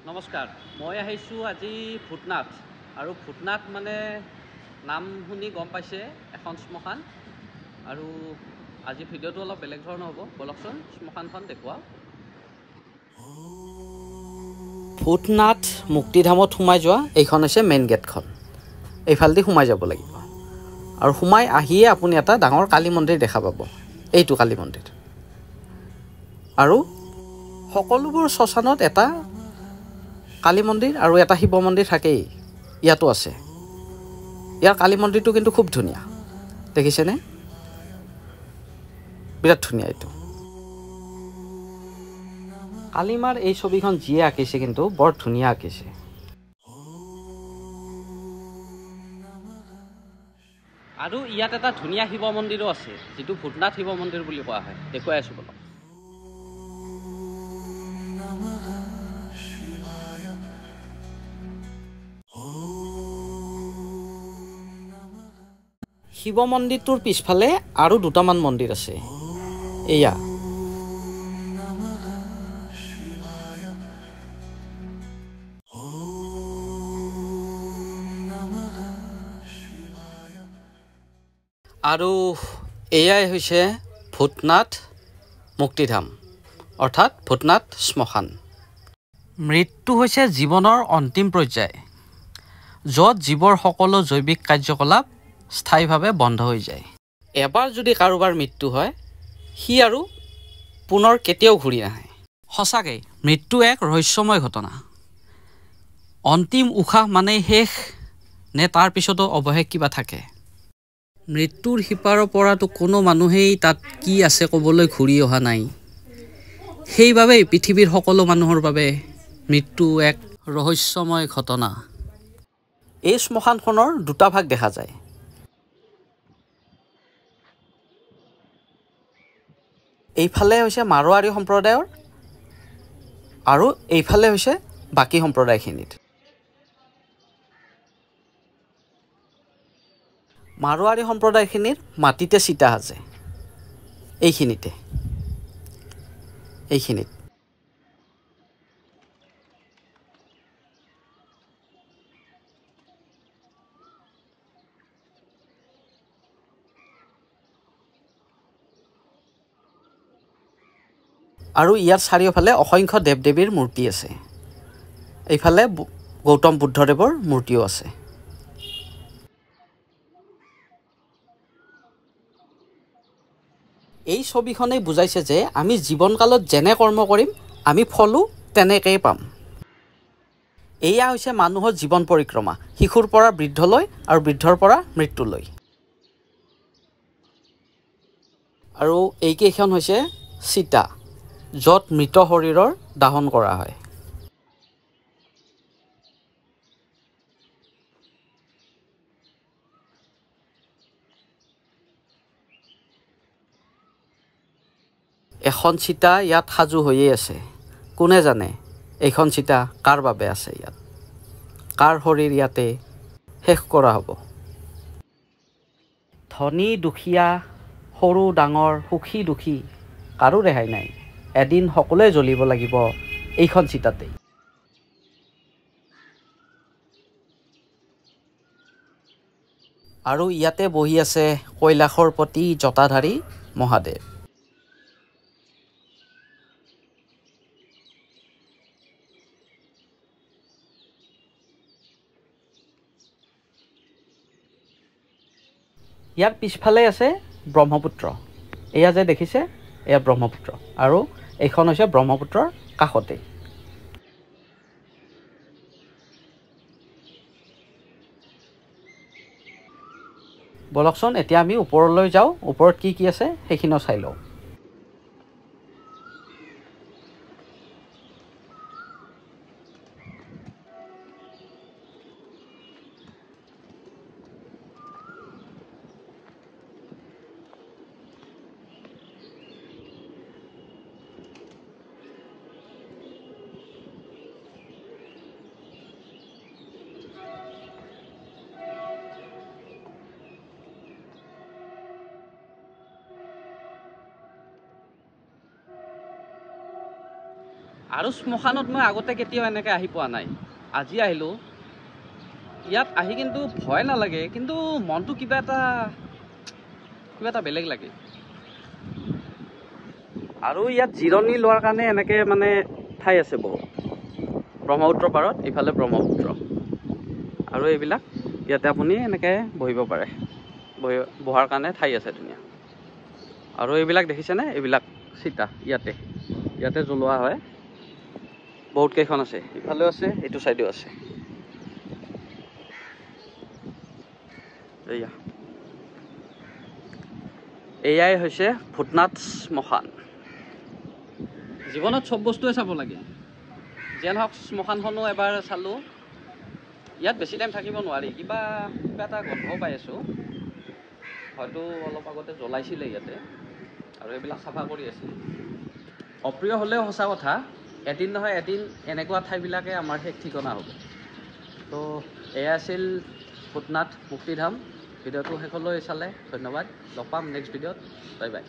নমস্কাৰ, মই আহিছোঁ আজি ভূটনাথ। আৰু ভূটনাথ মানে নাম শুনি গম পাইছে এখন শ্মশান। আৰু আজি ভিডিঅ'টো অলপ বেলেগ ধৰণৰ হ'ব। বলকচোন শ্মশানখন দেখুৱাওঁ। ভূটনাথ মুক্তিধামত সোমাই যোৱা এইখন হৈছে মেইন গেটখন। এইফালেদি সোমাই যাব লাগিব আৰু সোমাই আহিয়ে আপুনি এটা ডাঙৰ কালী মন্দিৰ দেখা পাব। এইটো কালী মন্দিৰ। আৰু সকলোবোৰ শ্মশানত এটা কালী মন্দিৰ আৰু এটা শিৱ মন্দিৰ থাকেই। ইয়াতো আছে। ইয়াৰ কালী মন্দিৰটো কিন্তু খুব ধুনীয়া, দেখিছেনে? বিৰাট ধুনীয়া এইটো। কালীমাৰ এই ছবিখন যিয়ে আঁকিছে কিন্তু বৰ ধুনীয়া আঁকিছে। আৰু ইয়াত এটা ধুনীয়া শিৱ মন্দিৰো আছে, যিটো ভূটনাথ শিৱ মন্দিৰ বুলি কোৱা হয়। দেখুৱাই আছোঁ বলক। শিৱ মন্দিৰটোৰ পিছফালে আৰু দুটামান মন্দিৰ আছে। এয়া আৰু এয়াই হৈছে ভূটনাথ মুক্তিধাম, অৰ্থাৎ ভূটনাথ শ্মশান। মৃত্যু হৈছে জীৱনৰ অন্তিম পৰ্যায়, য'ত জীৱৰ সকলো জৈৱিক কাৰ্যকলাপ স্থায়ীভাৱে বন্ধ হৈ যায়। এবাৰ যদি কাৰোবাৰ মৃত্যু হয়, সি আৰু পুনৰ কেতিয়াও ঘূৰি নাহে। সঁচাকৈ মৃত্যু এক ৰহস্যময় ঘটনা। অন্তিম উশাহ মানেই শেষ নে তাৰ পিছতো অৱশেষ কিবা থাকে? মৃত্যুৰ সিপাৰৰ পৰাতো কোনো মানুহেই তাত কি আছে ক'বলৈ ঘূৰি অহা নাই। সেইবাবেই পৃথিৱীৰ সকলো মানুহৰ বাবে মৃত্যু এক ৰহস্যময় ঘটনা। এই শ্মশানখনৰ দুটা ভাগ দেখা যায়। এইফালে হৈছে মাৰোৱাৰী সম্প্ৰদায়ৰ আৰু এইফালে হৈছে বাকী সম্প্ৰদায়খিনিৰ। মাৰোৱাৰী সম্প্ৰদায়খিনিৰ মাটিতে চিতা সাজে, এইখিনিত। আৰু ইয়াৰ চাৰিওফালে অসংখ্য দেৱ দেৱীৰ মূৰ্তি আছে। এইফালে গৌতম বুদ্ধদেৱৰ মূৰ্তিও আছে। এই ছবিখনেই বুজাইছে যে আমি জীৱনকালত যেনে কৰ্ম কৰিম, আমি ফলো তেনেকেই পাম। এয়া হৈছে মানুহৰ জীৱন পৰিক্ৰমা, শিশুৰ পৰা বৃদ্ধলৈ আৰু বৃদ্ধৰ পৰা মৃত্যুলৈ। আৰু এইকেইখন হৈছে চিতা, য'ত মৃত শৰীৰৰ দাহন কৰা হয়। এখন চিতা ইয়াত সাজু হৈয়ে আছে। কোনে জানে এইখন চিতা কাৰ বাবে আছে ইয়াত, কাৰ শৰীৰ ইয়াতে শেষ কৰা হ'ব। ধনী দুখীয়া, সৰু ডাঙৰ, সুখী দুখী, কাৰো ৰেহাই নাই। এদিন সকলোৱে জ্বলিব লাগিব এইখন চিতাতেই। আৰু ইয়াতে বহি আছে কৈলাশৰপতি জটাধাৰী মহাদেৱ। ইয়াৰ পিছফালে আছে ব্ৰহ্মপুত্ৰ। এয়া যে দেখিছে, এয়া ব্ৰহ্মপুত্ৰ। আৰু এইখন হৈছে ব্ৰহ্মপুত্ৰৰ কাষতেই। বলকচোন এতিয়া আমি ওপৰলৈ যাওঁ, ওপৰত কি কি আছে সেইখিনিও চাই লওঁ। আৰু শ্মশানত মই আগতে কেতিয়াও এনেকৈ আহি পোৱা নাই, আজি আহিলোঁ। ইয়াত আহি কিন্তু ভয় নালাগে, কিন্তু মনটো কিবা এটা বেলেগ লাগে। আৰু ইয়াত জিৰণি লোৱাৰ কাৰণে এনেকৈ মানে ঠাই আছে বহুত। ব্ৰহ্মপুত্ৰ পাৰত, ইফালে ব্ৰহ্মপুত্ৰ, আৰু এইবিলাক ইয়াতে আপুনি এনেকৈ বহিব পাৰে, বহাৰ কাৰণে ঠাই আছে ধুনীয়া। আৰু এইবিলাক দেখিছেনে, এইবিলাক চিতা ইয়াতে জ্বলোৱা হয়, বহুত কেইখন আছে, ইফালেও আছে, এইটো চাইডেও আছে। এয়াই হৈছে ভূতনাথ শ্মশান। জীৱনত চব বস্তুৱে চাব লাগে, যেন হওক শ্মশানখনো এবাৰ চালোঁ। ইয়াত বেছি টাইম থাকিব নোৱাৰি, কিবা এটা গন্ধ পাই আছোঁ, হয়তো অলপ আগতে জ্বলাইছিলে ইয়াতে, আৰু এইবিলাক চাফা কৰি আছিল। অপ্ৰিয় হ'লেও সঁচা কথা, এদিন নহয় এদিন এনেকুৱা ঠাইবিলাকে আমাৰ শেষ ঠিকনা হ'ব। তো এয়া আছিল ভূতনাথ মুক্তিধাম। ভিডিঅ'টো শেষলৈ চালে ধন্যবাদ। লগ পাম নেক্সট ভিডিঅ'ত। Bye bye.